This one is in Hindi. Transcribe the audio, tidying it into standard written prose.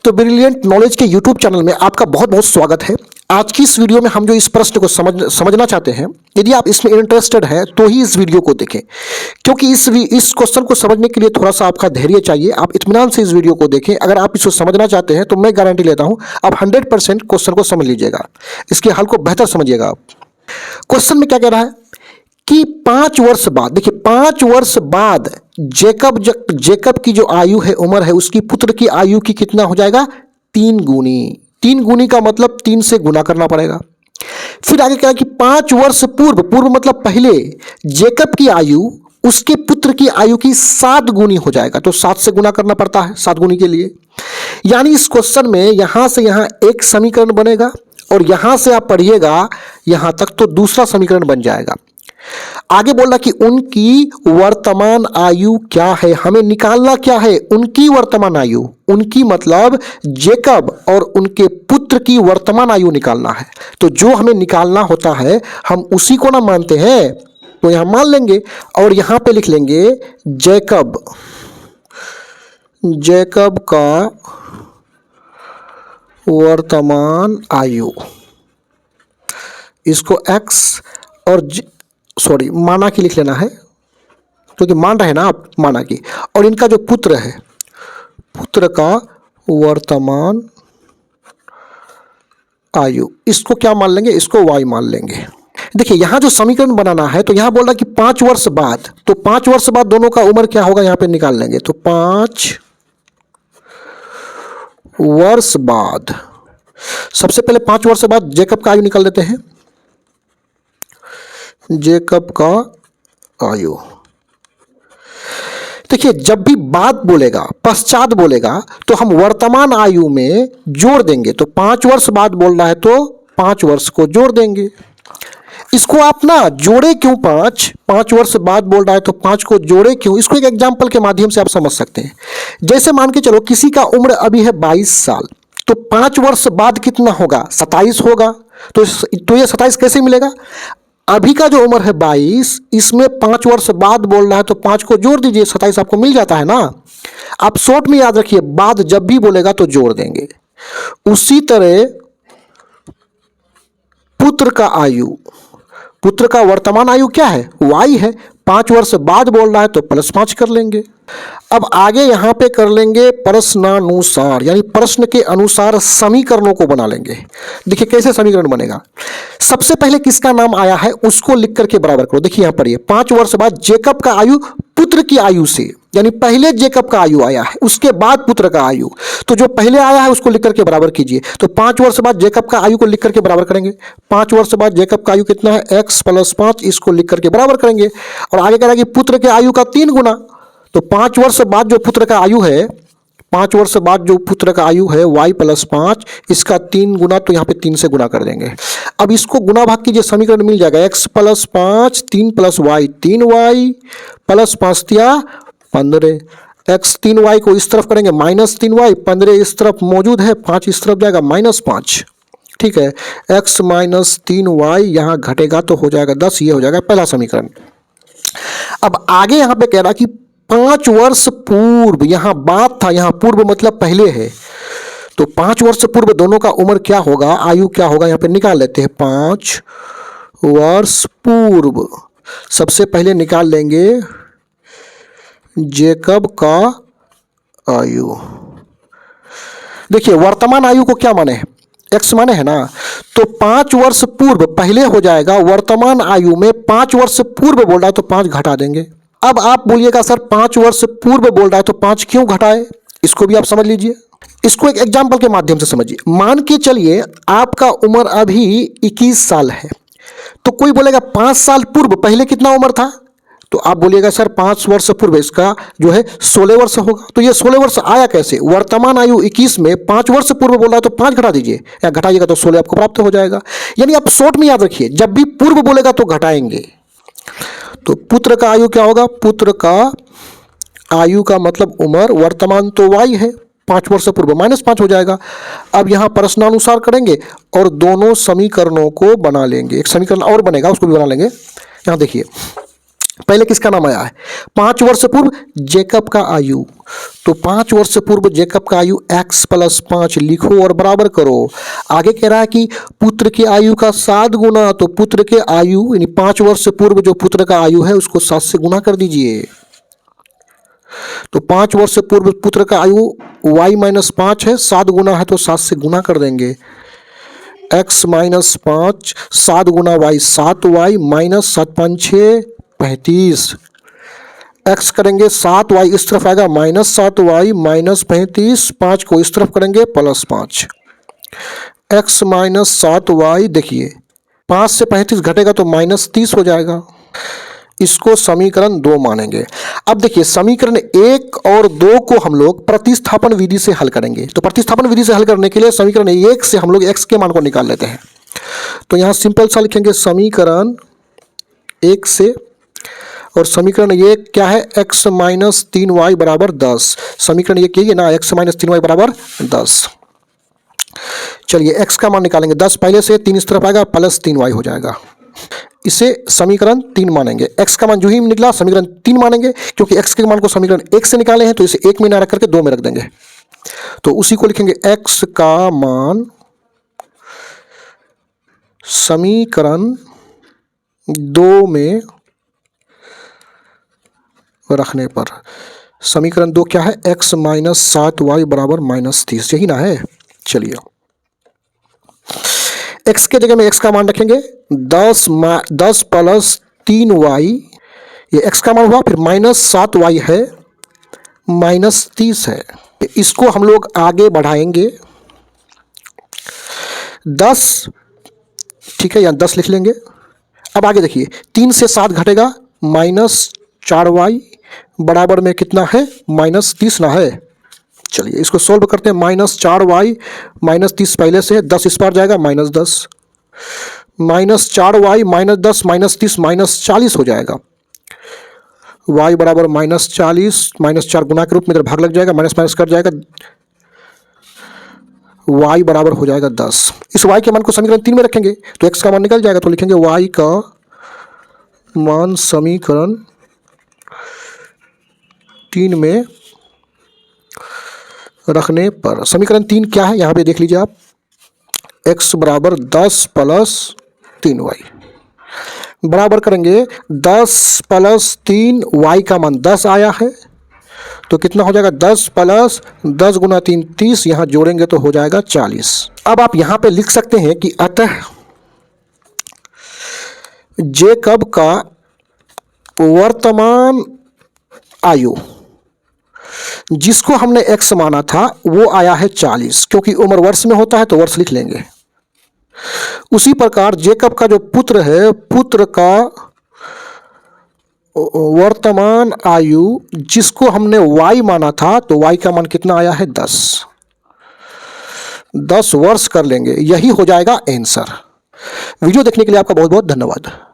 तो ब्रिलियंट नॉलेज के यूट्यूब चैनल में आपका बहुत बहुत स्वागत है। आज की इस वीडियो में हम जो इस प्रश्न को समझना चाहते हैं, यदि आप इसमें इंटरेस्टेड हैं तो ही इस वीडियो को देखें, क्योंकि इस क्वेश्चन को समझने के लिए थोड़ा सा आपका धैर्य चाहिए। आप इत्मीनान से इस वीडियो को देखें। अगर आप इसको समझना चाहते हैं तो मैं गारंटी लेता हूं आप 100% क्वेश्चन को समझ लीजिएगा, इसके हल को बेहतर समझिएगा। आप क्वेश्चन में क्या कह रहा है कि 5 वर्ष बाद, देखिए 5 वर्ष बाद जेकब की जो आयु है, उम्र है, उसकी पुत्र की आयु की कितना हो जाएगा? 3 गुनी। 3 गुनी का मतलब 3 से गुना करना पड़ेगा। फिर आगे क्या है कि 5 वर्ष पूर्व मतलब पहले जेकब की आयु उसके पुत्र की आयु की 7 गुनी हो जाएगा, तो 7 से गुना करना पड़ता है 7 गुनी के लिए। यानी इस क्वेश्चन में यहां से यहां एक समीकरण बनेगा और यहां से आप पढ़िएगा यहां तक तो दूसरा समीकरण बन जाएगा। आगे बोल रहा कि उनकी वर्तमान आयु क्या है, हमें निकालना क्या है? उनकी वर्तमान आयु, उनकी मतलब जेकब और उनके पुत्र की वर्तमान आयु निकालना है। तो जो हमें निकालना होता है हम उसी को ना मानते हैं, तो यहां मान लेंगे और यहां पे लिख लेंगे जेकब का वर्तमान आयु, इसको एक्स और माना की लिख लेना है, क्योंकि मान रहे हैं ना आप, माना की। और इनका जो पुत्र है, पुत्र का वर्तमान आयु, इसको क्या मान लेंगे? इसको y मान लेंगे। देखिए यहां जो समीकरण बनाना है, तो यहां बोल रहा कि 5 वर्ष बाद, तो 5 वर्ष बाद दोनों का उम्र क्या होगा यहां पे निकाल लेंगे। तो 5 वर्ष बाद, सबसे पहले 5 वर्ष बाद जेकब का आयु निकाल देते हैं। जेकब का आयु, देखिए जब भी बाद बोलेगा, पश्चात बोलेगा, तो हम वर्तमान आयु में जोड़ देंगे। तो 5 वर्ष बाद बोल रहा है तो 5 वर्ष को जोड़ देंगे। इसको आप ना जोड़े क्यों? 5 वर्ष बाद बोल रहा है तो 5 को जोड़े क्यों? इसको एक एग्जाम्पल के माध्यम से आप समझ सकते हैं। जैसे मान के चलो किसी का उम्र अभी है 22 साल, तो 5 वर्ष बाद कितना होगा? 27 होगा। तो ये 27 कैसे मिलेगा? अभी का जो उम्र है 22, इसमें 5 वर्ष बाद बोल रहा है तो 5 को जोड़ दीजिए, 27 आपको मिल जाता है ना। आप शॉर्ट में याद रखिए, बाद जब भी बोलेगा तो जोड़ देंगे। उसी तरह पुत्र का आयु, पुत्र का वर्तमान आयु क्या है? y है। 5 वर्ष बाद बोल रहा है तो +5 कर लेंगे। अब आगे यहां पे कर लेंगे प्रश्नानुसार, यानी प्रश्न के अनुसार समीकरणों को बना लेंगे। देखिए कैसे समीकरण बनेगा। सबसे पहले किसका नाम आया है उसको लिख करके बराबर करो। देखिए यहां पर 5 वर्ष बाद जेकब का आयु पुत्र की आयु से, यानी पहले जेकब का आयु आया है, उसके बाद पुत्र का आयु, तो जो पहले आया है उसको लिख करके बराबर कीजिए। तो 5 वर्ष बाद जेकब का आयु को लिख करके बराबर करेंगे। 5 वर्ष बाद जेकब का आयु कितना है? x + 5, इसको लिख करके बराबर करेंगे। और आगे कह रहा है कि पुत्र के आयु का 3 गुना, तो 5 वर्ष बाद जो पुत्र का आयु है, 5 वर्ष बाद जो पुत्र का आयु है y + 5, इसका 3 गुना, तो यहाँ पे 3 से गुना कर देंगे। अब इसको गुना भाग कीजिए, समीकरण मिल जाएगा x + 5, 3 + y 3y + 5 दिया 15। x 3y को इस तरफ करेंगे -3y, 15 इस तरफ मौजूद है, 5 इस तरफ जाएगा -5। ठीक है, x - 3y यहाँ घटेगा तो हो जाएगा 10, ये हो जाएगा पहला समीकरण। अब आगे यहाँ पे कह रहा कि 5 वर्ष पूर्व, यहां बात था, यहां पूर्व मतलब पहले है, तो 5 वर्ष पूर्व दोनों का उम्र क्या होगा, आयु क्या होगा, यहां पे निकाल लेते हैं। 5 वर्ष पूर्व सबसे पहले निकाल लेंगे जेकब का आयु। देखिए वर्तमान आयु को क्या माने हैं? x माने है ना, तो 5 वर्ष पूर्व पहले हो जाएगा, वर्तमान आयु में 5 वर्ष पूर्व बोल रहा है तो 5 घटा देंगे। अब आप बोलिएगा सर 5 वर्ष पूर्व बोल रहा है तो 5 क्यों घटाए? इसको भी आप समझ लीजिए। इसको एक एग्जाम्पल के माध्यम से समझिए। मान के चलिए आपका उम्र अभी 21 साल है, तो कोई बोलेगा 5 साल पूर्व पहले कितना उम्र था? तो आप बोलिएगा सर 5 वर्ष पूर्व इसका जो है 16 वर्ष होगा। तो ये 16 वर्ष आया कैसे? वर्तमान आयु 21 में 5 वर्ष पूर्व बोला तो 5 घटा दीजिए, या घटाइएगा तो 16 आपको प्राप्त हो जाएगा। यानी आप शॉर्ट में याद रखिए, जब भी पूर्व बोलेगा तो घटाएंगे। तो पुत्र का आयु क्या होगा? पुत्र का आयु का मतलब उम्र, वर्तमान तो y है, 5 वर्ष पूर्व -5 हो जाएगा। अब यहाँ प्रश्नानुसार करेंगे और दोनों समीकरणों को बना लेंगे। एक समीकरण और बनेगा, उसको भी बना लेंगे। यहाँ देखिए पहले किसका नाम आया है? 5 वर्ष पूर्व जेकब का आयु। तो 5 वर्ष पूर्व जेकब का आयु x + 5 लिखो और बराबर करो। आगे कह रहा है कि पुत्र की आयु का 7 गुना, तो पुत्र के आयु यानी 5 वर्ष पूर्व जो पुत्र का आयु है उसको 7 से गुना कर दीजिए। तो 5 वर्ष पूर्व पुत्र का आयु y - 5 है, 7 गुना है तो 7 से गुना कर देंगे। x - 5 7 गुना y 7y - 7 × 5 = 35। x करेंगे 7y इस तरफ आएगा -7y - 35, 5 को इस तरफ करेंगे +5। x - 7y देखिए 5 से 35 घटेगा तो -30 हो जाएगा। इसको समीकरण 2 मानेंगे। अब देखिए समीकरण 1 और 2 को हम लोग प्रतिस्थापन विधि से हल करेंगे। तो प्रतिस्थापन विधि से हल करने के लिए समीकरण 1 से हम लोग x के मान को निकाल लेते हैं। तो यहाँ सिंपल सा लिखेंगे समीकरण 1 से, और समीकरण 1 क्या है? x - 3y = 10। समीकरण 1 यही है ना, x - 3y = 10। चलिए x का मान निकालेंगे। 10 पहले से 3 इस तरफ आएगा +3y हो जाएगा। इसे समीकरण 3 मानेंगे। x का मान जो ही निकला समीकरण 3 मानेंगे, क्योंकि x के मान को समीकरण 1 से निकाले हैं तो इसे 1 में ना रख करके 2 में रख देंगे। तो उसी को लिखेंगे x का मान समीकरण 2 में रखने पर, समीकरण 2 क्या है? x - 7y = -30, यही ना है। चलिए x के जगह में x का मान रखेंगे 10 + 3y, ये x का मान हुआ, फिर -7y है, -30 है। इसको हम लोग आगे बढ़ाएंगे 10, ठीक है, यहाँ 10 लिख लेंगे। अब आगे देखिए 3 से 7 घटेगा -4y बराबर में कितना है? -30 ना है। चलिए इसको सोल्व करते हैं। -4y -30 पहले से है, 10 इस पार जाएगा -10, -4y -10 -30 -40 हो जाएगा। y बराबर -40, -4 गुना के रूप में इधर भाग लग जाएगा, माइनस माइनस कट जाएगा, y बराबर हो जाएगा 10। इस y के मान को समीकरण 3 में रखेंगे तो x का मान निकल जाएगा। तो लिखेंगे y का मान समीकरण 3 में रखने पर, समीकरण 3 क्या है यहाँ पे देख लीजिए आप, x बराबर 10 + 3y बराबर करेंगे 10 + 3, y का मान 10 आया है तो कितना हो जाएगा? 10 + 10 × 3 30, यहाँ जोड़ेंगे तो हो जाएगा 40। अब आप यहाँ पे लिख सकते हैं कि अतः जेकब का वर्तमान आयु जिसको हमने x माना था वो आया है 40, क्योंकि उम्र वर्ष में होता है तो वर्ष लिख लेंगे। उसी प्रकार जेकब का जो पुत्र है, पुत्र का वर्तमान आयु जिसको हमने y माना था तो y का मान कितना आया है? 10 वर्ष कर लेंगे, यही हो जाएगा आंसर। वीडियो देखने के लिए आपका बहुत बहुत धन्यवाद।